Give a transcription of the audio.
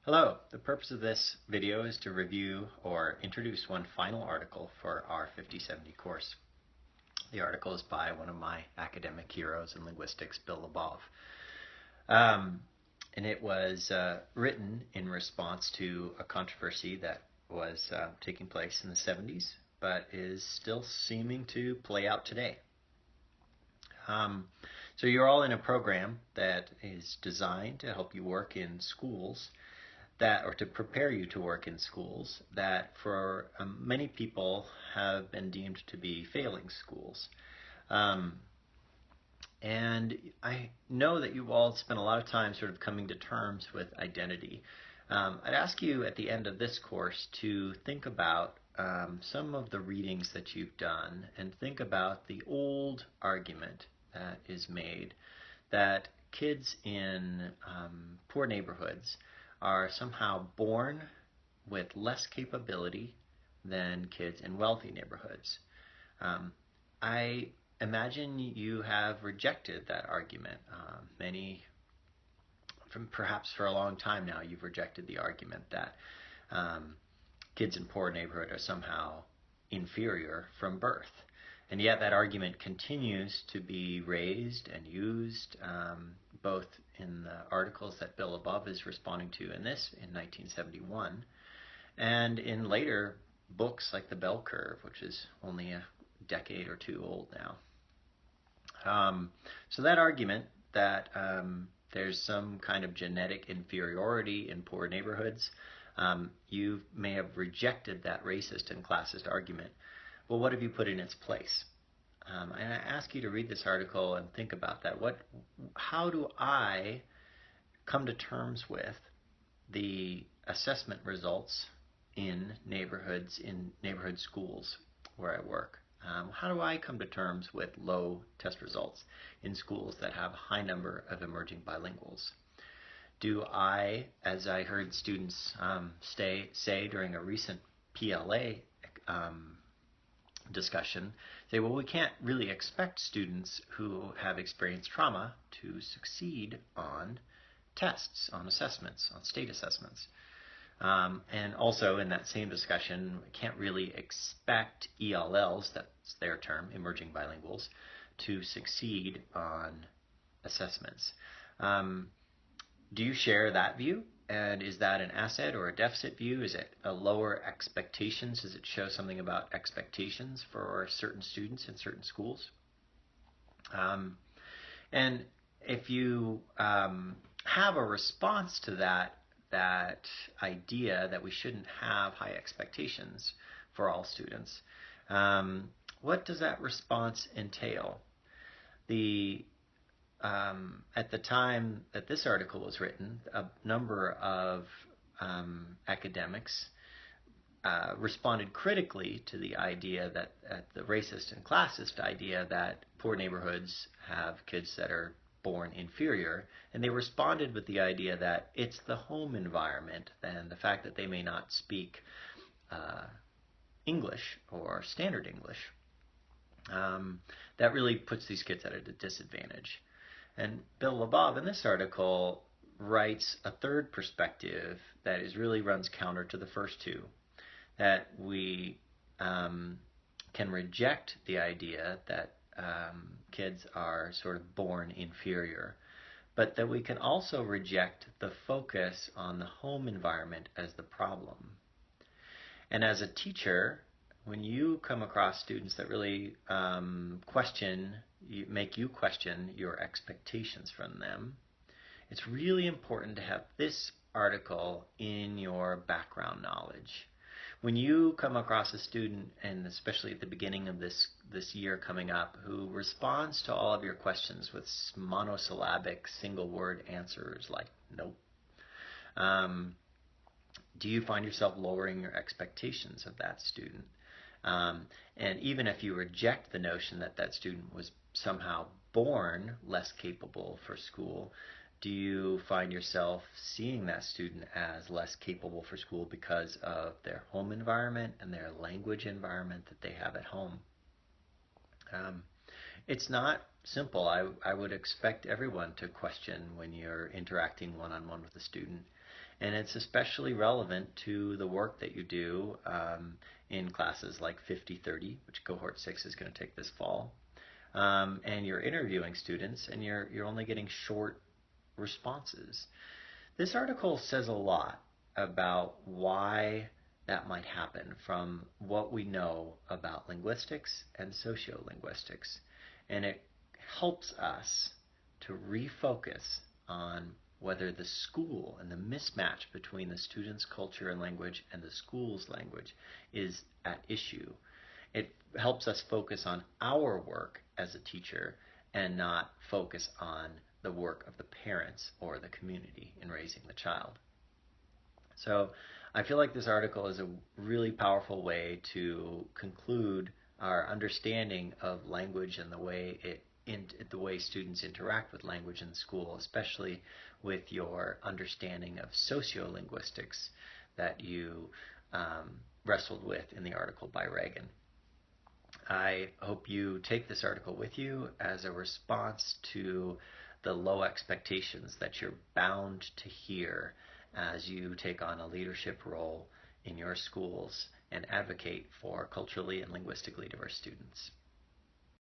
Hello, the purpose of this video is to review or introduce one final article for our 5070 course. The article is by one of my academic heroes in linguistics, Bill Labov. And it was written in response to a controversy that was taking place in the 70s, but is still seeming to play out today. So you're all in a program that is designed to help you work in schools or to prepare you to work in schools that for many people have been deemed to be failing schools. And I know that you've all spent a lot of time sort of coming to terms with identity. I'd ask you at the end of this course to think about some of the readings that you've done and think about the old argument that is made that kids in poor neighborhoods are somehow born with less capability than kids in wealthy neighborhoods. I imagine you have rejected that argument. Perhaps for a long time now, you've rejected the argument that kids in poor neighborhoods are somehow inferior from birth. And yet that argument continues to be raised and used both in the articles that Bill Labov is responding to in 1971 and in later books like The Bell Curve, which is only a decade or two old now. So that argument that there's some kind of genetic inferiority in poor neighborhoods, you may have rejected that racist and classist argument. Well, what have you put in its place? And I ask you to read this article and think about that. How do I come to terms with the assessment results in neighborhood schools where I work? How do I come to terms with low test results in schools that have a high number of emerging bilinguals? Do I, as I heard students say during a recent PLA discussion, say, well, we can't really expect students who have experienced trauma to succeed on tests, on assessments, on state assessments. And also in that same discussion, we can't really expect ELLs, that's their term, emerging bilinguals, to succeed on assessments. Do you share that view? And is that an asset or a deficit view? Is it a lower expectations? Does it show something about expectations for certain students in certain schools? And if you have a response to that idea that we shouldn't have high expectations for all students, what does that response entail? At the time that this article was written, a number of academics responded critically to the idea that the racist and classist idea that poor neighborhoods have kids that are born inferior, and they responded with the idea that it's the home environment and the fact that they may not speak English or standard English that really puts these kids at a disadvantage. And Bill Labov in this article writes a third perspective that really runs counter to the first two, that we can reject the idea that kids are sort of born inferior, but that we can also reject the focus on the home environment as the problem. And as a teacher, when you come across students that really make you question your expectations from them, it's really important to have this article in your background knowledge. When you come across a student, and especially at the beginning of this year coming up, who responds to all of your questions with monosyllabic single word answers like nope, do you find yourself lowering your expectations of that student? And even if you reject the notion that that student was somehow born less capable for school, do you find yourself seeing that student as less capable for school because of their home environment and their language environment that they have at home? It's not simple. I would expect everyone to question when you're interacting one-on-one with a student. And it's especially relevant to the work that you do in classes like 50/30, which cohort 6 is going to take this fall. And you're interviewing students and you're only getting short responses. This article says a lot about why that might happen from what we know about linguistics and sociolinguistics. And it helps us to refocus on whether the school and the mismatch between the student's culture and language and the school's language is at issue. It helps us focus on our work as a teacher and not focus on the work of the parents or the community in raising the child. So I feel like this article is a really powerful way to conclude our understanding of language and the way students interact with language in school, especially with your understanding of sociolinguistics that you wrestled with in the article by Reagan. I hope you take this article with you as a response to the low expectations that you're bound to hear as you take on a leadership role in your schools and advocate for culturally and linguistically diverse students.